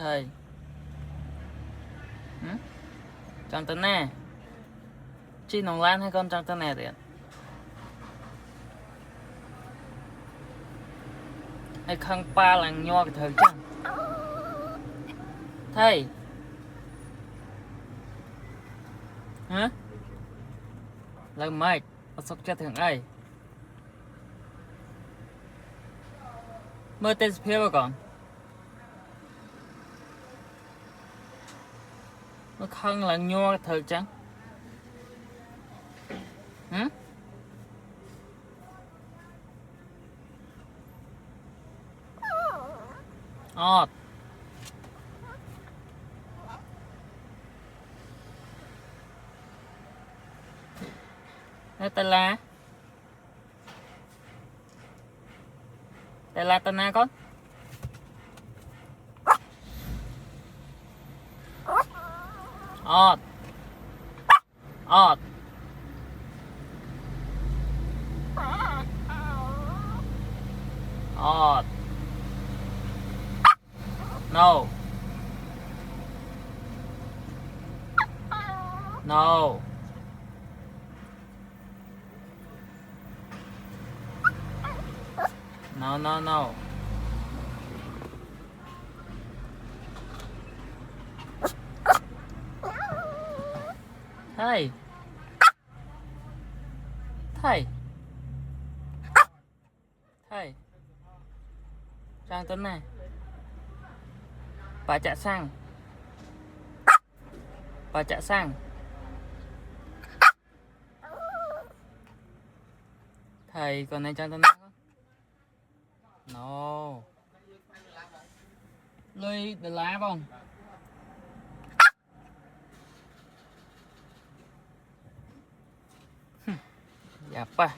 thầy chẳng tên nè chi nồng lan hay con chẳng tên nè điện hay khăn pa làng nho cái thời chẳng thầy hả lần mày có sốc chết thằng ai mơ tên phía vào còn nó khăn làng nho cái thời chẳng hả ọt tay la tay na con ọt ọt ọt no no no no no thầy thầy thầy Trang Tuấn này bà chạy sang bà chạy sang thầy còn này Trang Tuấn này không no lơi đờ lá không dạ pa